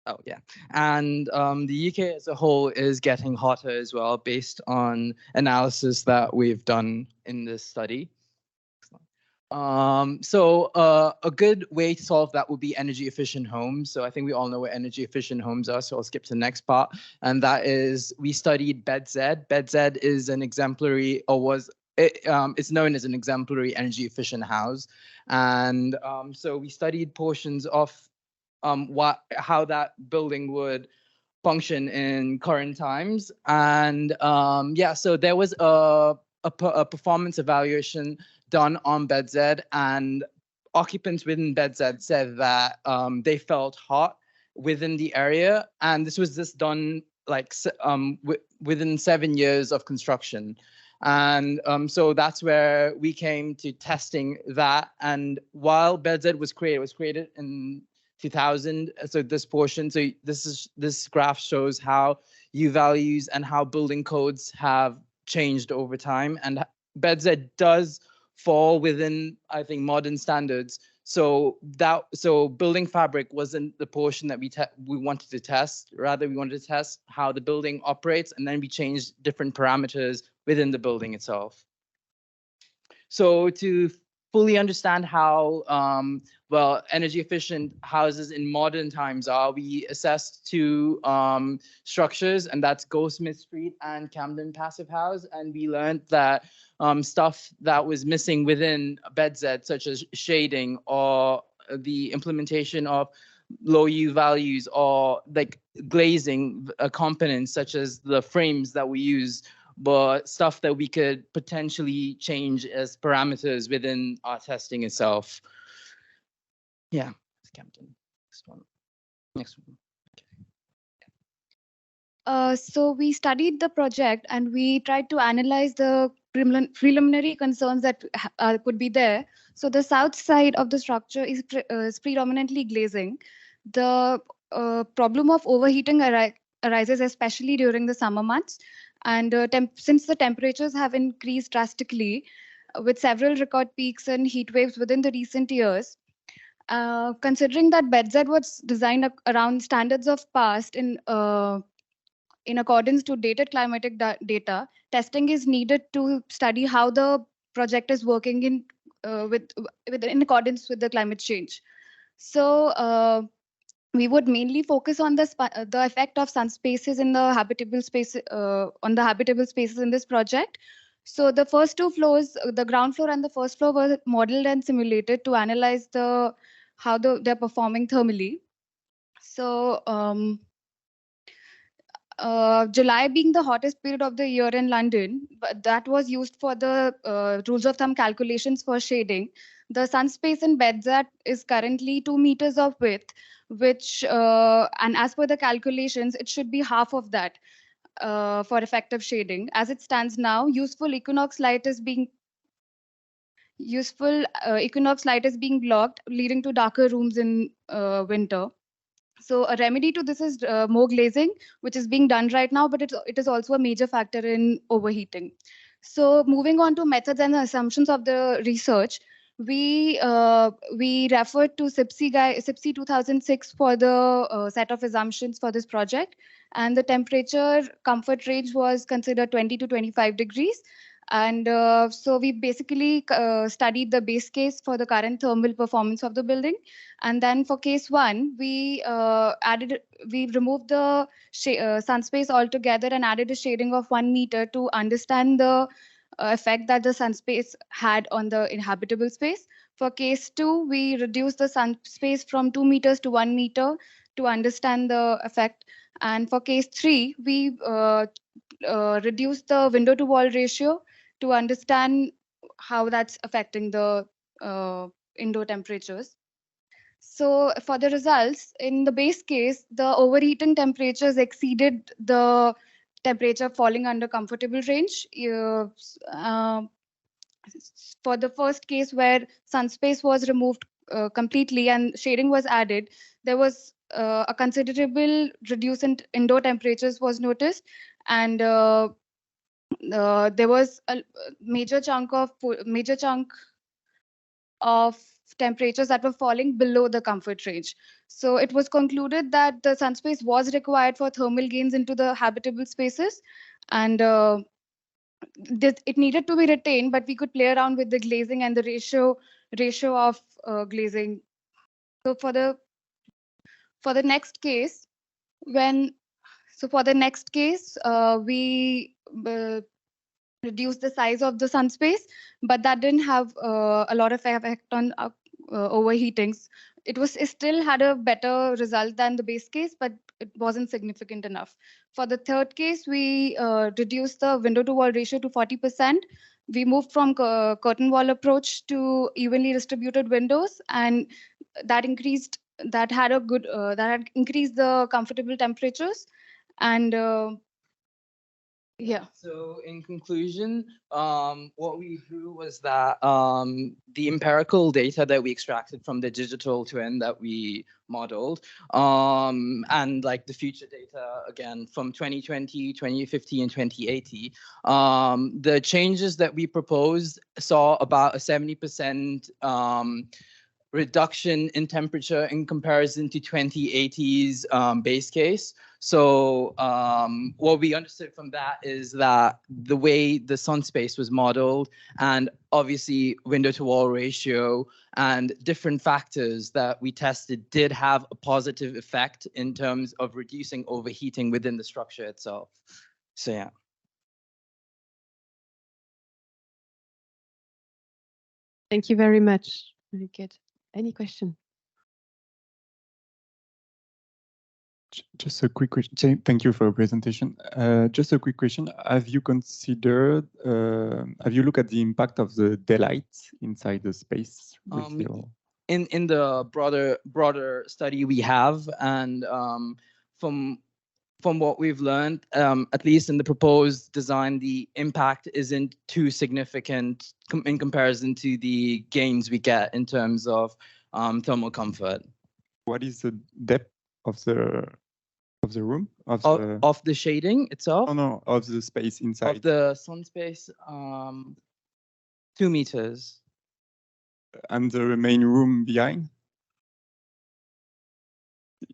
Oh, yeah. And the UK as a whole is getting hotter as well, based on analysis that we've done in this study. A good way to solve that would be energy efficient homes. So I think we all know what energy efficient homes are. So I'll skip to the next part. And that is, we studied BedZ. BedZ is an exemplary, or was, it's known as an exemplary energy efficient house. And so we studied portions of how that building would function in current times. And yeah, so there was a performance evaluation done on BedZ, and occupants within BedZ said that they felt hot within the area, and this was just done like within 7 years of construction. And so that's where we came to testing that. And while BedZ was created, it was created in 2000. So this portion, so this graph shows how U values and how building codes have changed over time. And BedZ does fall within, I think, modern standards. So building fabric wasn't the portion that we wanted to test. Rather, we wanted to test how the building operates, and then we changed different parameters within the building itself. So to fully understand how well energy efficient houses in modern times are, we assessed two structures, and that's Goldsmith Street and Camden Passive House. And we learned that stuff that was missing within BedZ, such as shading or the implementation of low U values, or like glazing components such as the frames that we use, but stuff that we could potentially change as parameters within our testing itself. Yeah, Camden. Next one. Next one. So we studied the project and we tried to analyze the preliminary concerns that could be there. So the south side of the structure is predominantly glazing. The problem of overheating arises especially during the summer months. And since the temperatures have increased drastically, with several record peaks and heat waves within the recent years, considering that BedZ was designed around standards of past in accordance to dated climatic data, testing is needed to study how the project is working in accordance with the climate change. So we would mainly focus on the effect of sun spaces in the habitable space on the habitable spaces in this project. So the first two floors, the ground floor and the first floor, were modeled and simulated to analyze how they're performing thermally. So July being the hottest period of the year in London, but that was used for the rules of thumb calculations for shading. The sun space in BedZ is currently 2 meters of width, which, and as per the calculations, it should be half of that for effective shading. As it stands now, useful equinox light is being blocked, leading to darker rooms in winter. So a remedy to this is more glazing, which is being done right now, but it is also a major factor in overheating. So moving on to methods and the assumptions of the research, we referred to SIPSI 2006 for the set of assumptions for this project, and the temperature comfort range was considered 20 to 25 degrees. And so we basically studied the base case for the current thermal performance of the building. And then for case one, we removed the sun space altogether and added a shading of 1 meter to understand the effect that the sun space had on the inhabitable space. For case two, we reduced the sun space from 2 meters to 1 meter to understand the effect. And for case three, we reduced the window to wall ratio to understand how that's affecting the indoor temperatures. So for the results, in the base case, the overheating temperatures exceeded the temperature falling under comfortable range. For the first case where sun space was removed completely and shading was added, there was a considerable reduce in indoor temperatures was noticed, and there was a major chunk of temperatures that were falling below the comfort range. So it was concluded that the sun space was required for thermal gains into the habitable spaces, and it needed to be retained, but we could play around with the glazing and the ratio of glazing. So for the next case, when so for the next case, we reduced the size of the sun space, but that didn't have a lot of effect on overheatings. It still had a better result than the base case, but it wasn't significant enough. For the third case, we reduced the window to wall ratio to 40%. We moved from curtain wall approach to evenly distributed windows, and that had increased the comfortable temperatures. And yeah. So in conclusion, what we drew was that the empirical data that we extracted from the digital twin that we modeled, and like the future data again from 2020, 2050, and 2080, the changes that we proposed saw about a 70% reduction in temperature in comparison to 2080's base case. So what we understood from that is that the way the sun space was modeled, and obviously window to wall ratio and different factors that we tested did have a positive effect in terms of reducing overheating within the structure itself. So yeah. Thank you very much. Very good. Any question? Just a quick question. Thank you for your presentation. Just a quick question. Have you considered, have you looked at the impact of the daylight inside the space? In the broader study we have, and from what we've learned, at least in the proposed design, the impact isn't too significant in comparison to the gains we get in terms of thermal comfort. What is the depth of the room? Of the shading itself? Oh, no, of the space inside. Of the sun space, 2 meters. And the main room behind?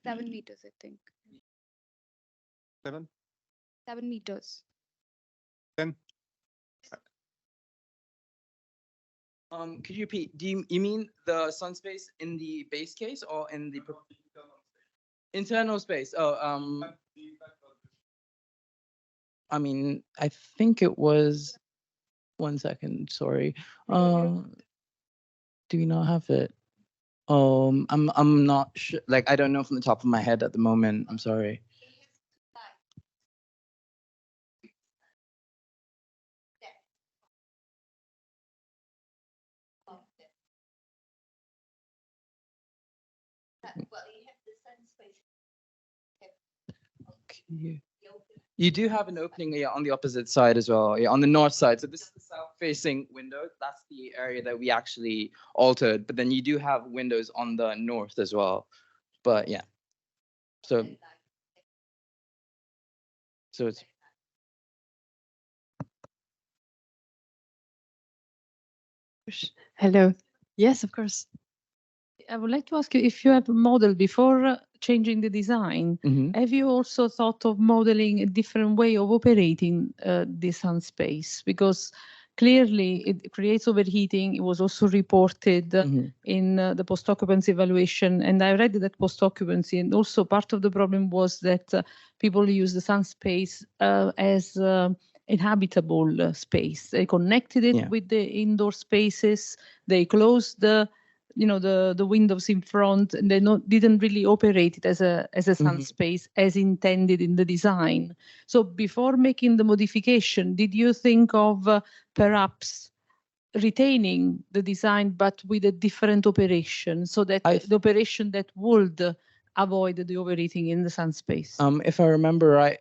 7 meters, I think. 7 meters. 10. Could you repeat? Do you mean the sun space in the base case or in the internal space? Oh, I mean, I think it was 1 second. Sorry. Do we not have it? I'm not sure. Like, I don't know from the top of my head at the moment. I'm sorry. Okay. You do have an opening on the opposite side as well, on the north side. So this is the south-facing window. That's the area that we actually altered. But then you do have windows on the north as well. But yeah. So it's. Hello. Yes, of course. I would like to ask you if you have modeled before changing the design. Have you also thought of modeling a different way of operating the sun space? Because clearly it creates overheating. It was also reported in the post-occupancy evaluation. And I read that post-occupancy, and also part of the problem was that people use the sun space as inhabitable space. They connected it with the indoor spaces. They closed the windows in front, and they didn't really operate it as a sun space as intended in the design. So before making the modification, did you think of perhaps retaining the design but with a different operation, so that the operation that would avoid the overheating in the sun space? If I remember right,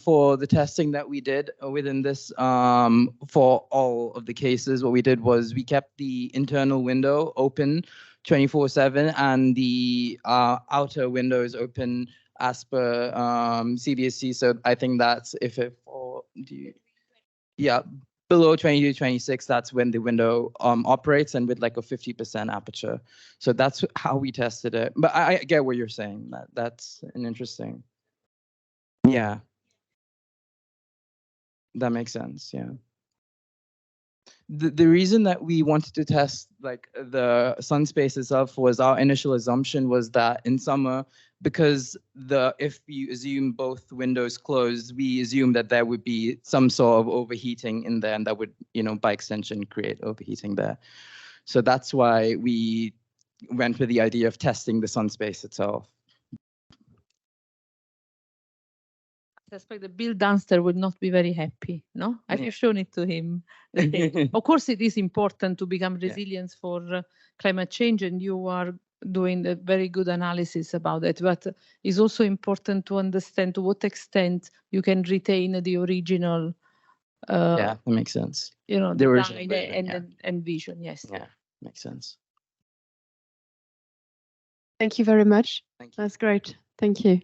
for the testing that we did within this, for all of the cases, what we did was we kept the internal window open 24/7 and the outer windows open as per CBSC. So I think that's yeah. below 22, 26, that's when the window operates, and with like a 50% aperture. So that's how we tested it. But I get what you're saying. That's an interesting. Yeah. That makes sense. Yeah. The reason that we wanted to test like the sun space itself was our initial assumption was that in summer, because if you assume both windows closed, we assume that there would be some sort of overheating in there, and that would, by extension, create overheating there. So that's why we went with the idea of testing the sun space itself. I suspect that Bill Dunster would not be very happy, no? Have you shown it to him? Of course, it is important to become resilient for climate change, and you are doing a very good analysis about it. But it's also important to understand to what extent you can retain the original. That makes sense. The design and vision. Yes. Yeah, makes sense. Thank you very much. Thank you. That's great. Thank you.